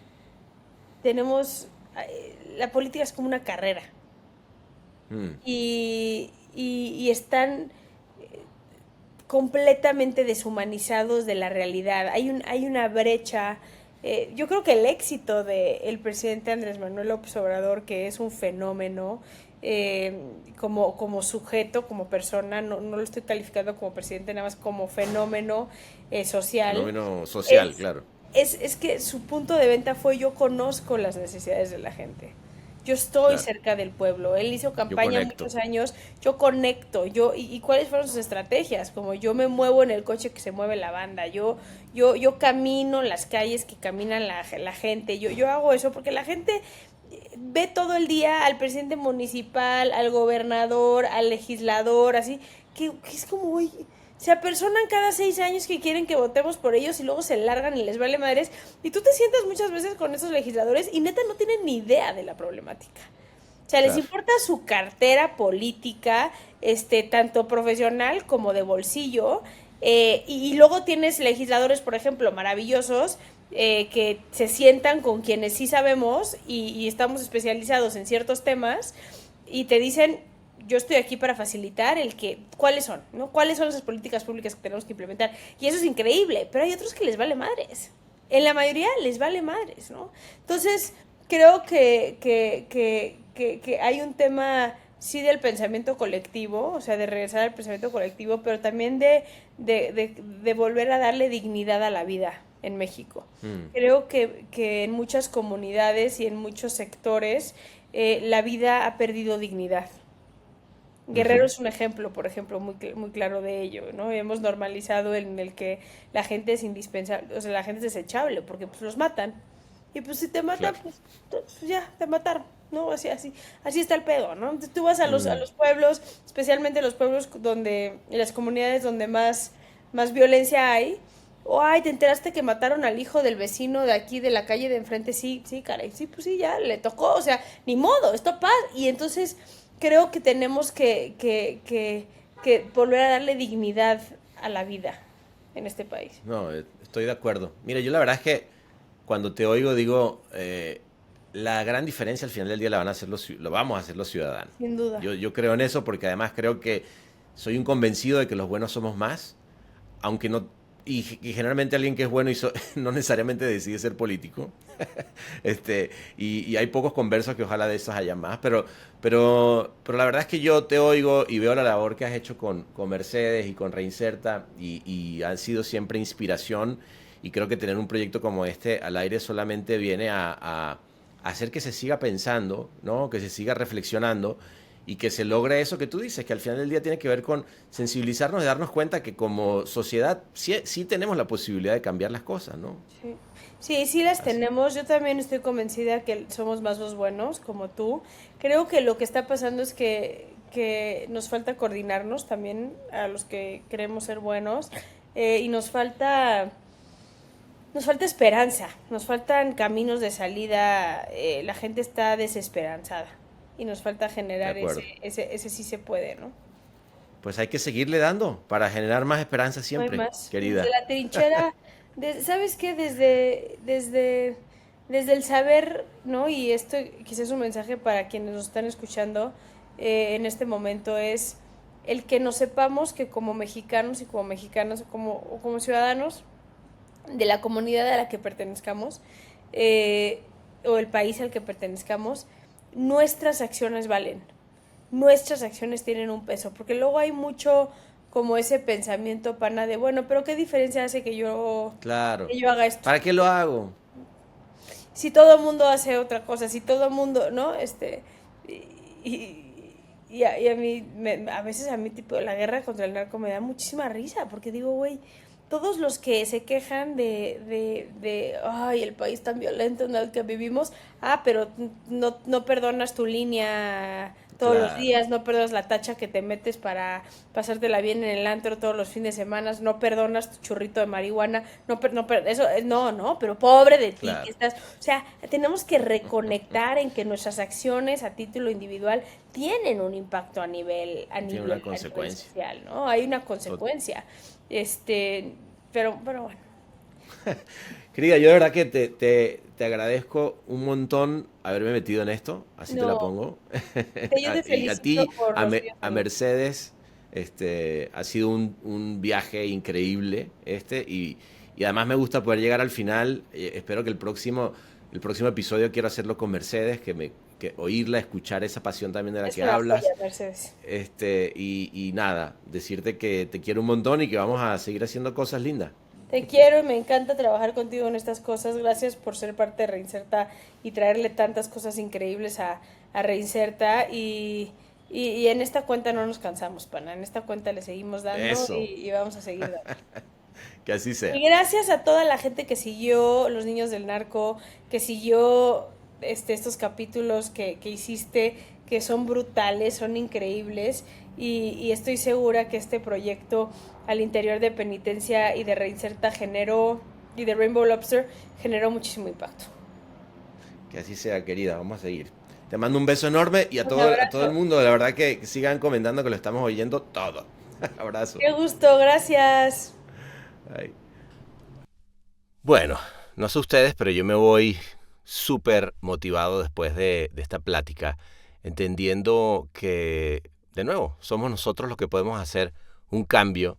la política es como una carrera Mm, y están completamente deshumanizados de la realidad. Hay una brecha. Yo creo que el éxito del presidente Andrés Manuel López Obrador, que es un fenómeno, como sujeto, como persona, no lo estoy calificando como presidente, nada más como fenómeno social, fenómeno social, es, claro. es que su punto de venta fue: yo conozco las necesidades de la gente. Yo estoy Claro. cerca del pueblo. Él hizo Yo campaña conecto. muchos años. Yo conecto. ¿Y cuáles fueron sus estrategias? Como yo me muevo en el coche que se mueve la banda. Yo camino las calles que caminan la gente. Yo hago eso porque la gente ve todo el día al presidente municipal, al gobernador, al legislador, así, que es como, uy, se apersonan cada 6 años que quieren que votemos por ellos y luego se largan y les vale madres. Y tú te sientas muchas veces con esos legisladores y neta no tienen ni idea de la problemática. O sea, les Claro. importa su cartera política, tanto profesional como de bolsillo. Y luego tienes legisladores, por ejemplo, maravillosos, que se sientan con quienes sí sabemos y estamos especializados en ciertos temas y te dicen, yo estoy aquí para facilitar cuáles son, ¿no? ¿Cuáles son esas políticas públicas que tenemos que implementar? Y eso es increíble, pero hay otros que les vale madres. En la mayoría les vale madres, ¿no? Entonces, creo que hay un tema, sí, del pensamiento colectivo, o sea, de regresar al pensamiento colectivo, pero también de volver a darle dignidad a la vida en México. Creo que en muchas comunidades y en muchos sectores la vida ha perdido dignidad. Guerrero Ujú. es un ejemplo, por ejemplo, muy claro de ello, ¿no? Hemos normalizado en el que la gente es indispensable, o sea, la gente es desechable, porque pues los matan. Y pues si te matan, Claro. pues ya, te mataron, ¿no? Así está el pedo, ¿no? Entonces tú vas a Mm. los pueblos, especialmente los pueblos donde, en las comunidades donde más violencia hay, o ay, te enteraste que mataron al hijo del vecino de aquí, de la calle de enfrente, sí, sí, caray, sí, pues sí, ya, le tocó, o sea, ni modo, esto pasa. Y entonces creo que tenemos que volver a darle dignidad a la vida en este país. No, estoy de acuerdo. Mira, yo la verdad es que cuando te oigo digo, la gran diferencia al final del día la van a hacer lo vamos a hacer los ciudadanos. Sin duda. Yo creo en eso porque además creo que soy un convencido de que los buenos somos más, aunque no, y generalmente alguien que es bueno no necesariamente decide ser político. Y hay pocos conversos que ojalá de esos haya más, pero la verdad es que yo te oigo y veo la labor que has hecho con Mercedes y con Reinserta y han sido siempre inspiración y creo que tener un proyecto como este al aire solamente viene a hacer que se siga pensando, ¿no? Que se siga reflexionando y que se logre eso que tú dices, que al final del día tiene que ver con sensibilizarnos y darnos cuenta que como sociedad sí tenemos la posibilidad de cambiar las cosas, ¿no? Sí. Sí, sí las Así. tenemos. Yo también estoy convencida que somos más los buenos, como tú. Creo que lo que está pasando es que nos falta coordinarnos también a los que queremos ser buenos y nos falta esperanza, nos faltan caminos de salida, la gente está desesperanzada y nos falta De generar ese, acuerdo. ese, ese sí se puede, ¿no? Pues hay que seguirle dando para generar más esperanza No hay siempre, más. Desde querida. la trinchera, ¿sabes qué? Desde el saber, ¿no? Y esto quizás es un mensaje para quienes nos están escuchando en este momento, es el que nos sepamos que como mexicanos y como mexicanas o como ciudadanos de la comunidad a la que pertenezcamos eh, o el país al que pertenezcamos, nuestras acciones valen, nuestras acciones tienen un peso, porque luego hay mucho como ese pensamiento pana de, bueno, pero ¿qué diferencia hace Claro. que yo haga esto? ¿Para qué lo hago? Si todo el mundo hace otra cosa, si todo el mundo, ¿no? Y a mí, a veces a mí, tipo, la guerra contra el narco me da muchísima risa, porque digo, güey, todos los que se quejan ay, el país tan violento en el que vivimos, pero no perdonas tu línea todos los Claro. días, no perdonas la tacha que te metes para pasártela bien en el antro todos los fines de semana, no perdonas tu churrito de marihuana, eso, no, pero pobre de ti que Claro. estás, o sea, tenemos que reconectar en que nuestras acciones a título individual tienen un impacto Tiene una a nivel consecuencia. social, ¿no? Hay una Tot- consecuencia. Pero bueno, Querida, yo de verdad que te agradezco un montón haberme metido en esto, así te la no, pongo. yo te Y a felicito ti, por los días a del norte. Mercedes, ha sido un viaje increíble y además me gusta poder llegar al final. Espero que el próximo episodio quiero hacerlo con Mercedes, que oírla, escuchar esa pasión también de la Es que una joya, hablas. Mercedes. Y nada, decirte que te quiero un montón y que vamos a seguir haciendo cosas lindas. Te quiero y me encanta trabajar contigo en estas cosas. Gracias por ser parte de Reinserta y traerle tantas cosas increíbles a Reinserta. Y en esta cuenta no nos cansamos, pana. En esta cuenta le seguimos dando Eso, y vamos a seguir dando. que así sea. Y gracias a toda la gente que siguió Los Niños del Narco, que siguió estos capítulos que hiciste, que son brutales, son increíbles. Y estoy segura que este proyecto al interior de Penitencia y de Reinserta y de Rainbow Lobster generó muchísimo impacto. Que así sea, querida. Vamos a seguir. Te mando un beso enorme y a Un todo abrazo. el mundo, la verdad que sigan comentando que lo estamos oyendo todo. Abrazo. Qué gusto, gracias. Ay. Bueno, no sé ustedes, pero yo me voy súper motivado después de esta plática, entendiendo que, de nuevo, somos nosotros los que podemos hacer un cambio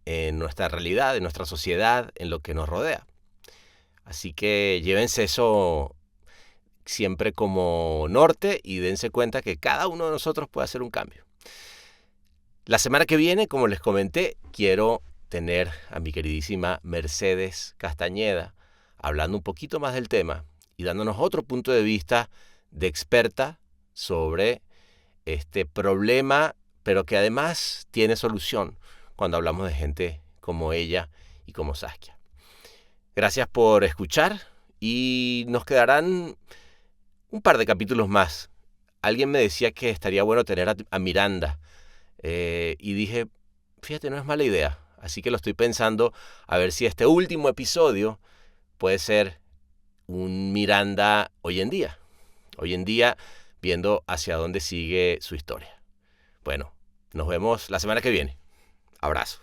en nuestra realidad, en nuestra sociedad, en lo que nos rodea. Así que llévense eso siempre como norte y dense cuenta que cada uno de nosotros puede hacer un cambio. La semana que viene, como les comenté, quiero tener a mi queridísima Mercedes Castañeda hablando un poquito más del tema y dándonos otro punto de vista de experta sobre este problema, pero que además tiene solución cuando hablamos de gente como ella y como Saskia. Gracias por escuchar y nos quedarán un par de capítulos más. Alguien me decía que estaría bueno tener a Miranda y dije, fíjate, no es mala idea. Así que lo estoy pensando a ver si este último episodio puede ser un Miranda hoy en día viendo hacia dónde sigue su historia. Bueno, nos vemos la semana que viene. Abrazo.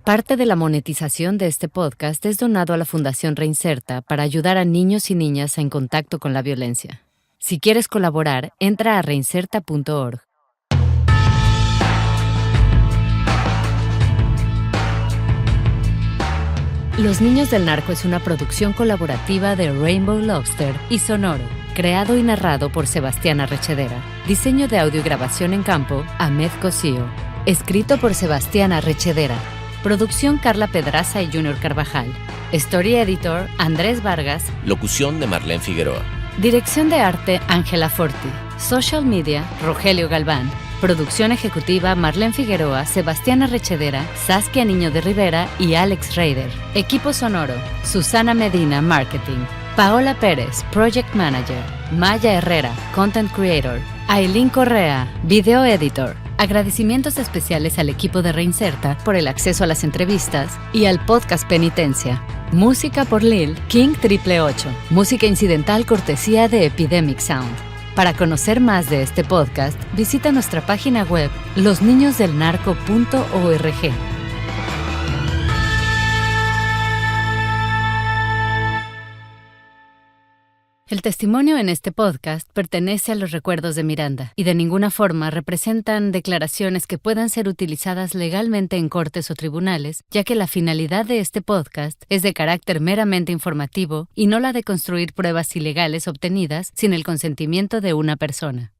Parte de la monetización de este podcast es donado a la Fundación Reinserta para ayudar a niños y niñas en contacto con la violencia. Si quieres colaborar, entra a reinserta.org. Los Niños del Narco es una producción colaborativa de Rainbow Lobster y Sonoro, creado y narrado por Sebastián Arrechedera. Diseño de audio y grabación en campo, Ahmed Cosío. Escrito por Sebastián Arrechedera. Producción Carla Pedraza y Junior Carvajal. Story Editor Andrés Vargas. Locución de Marlene Figueroa. Dirección de arte Ángela Forti. Social Media Rogelio Galván. Producción ejecutiva Marlene Figueroa, Sebastián Arrechedera, Saskia Niño de Rivera y Alex Reider. Equipo sonoro Susana Medina, Marketing. Paola Pérez, Project Manager. Maya Herrera, Content Creator. Aileen Correa, Video Editor. Agradecimientos especiales al equipo de Reinserta por el acceso a las entrevistas y al podcast Penitencia. Música por Lil King 888. Música incidental cortesía de Epidemic Sound. Para conocer más de este podcast, visita nuestra página web losniñosdelnarco.org. El testimonio en este podcast pertenece a los recuerdos de Miranda y de ninguna forma representan declaraciones que puedan ser utilizadas legalmente en cortes o tribunales, ya que la finalidad de este podcast es de carácter meramente informativo y no la de construir pruebas ilegales obtenidas sin el consentimiento de una persona.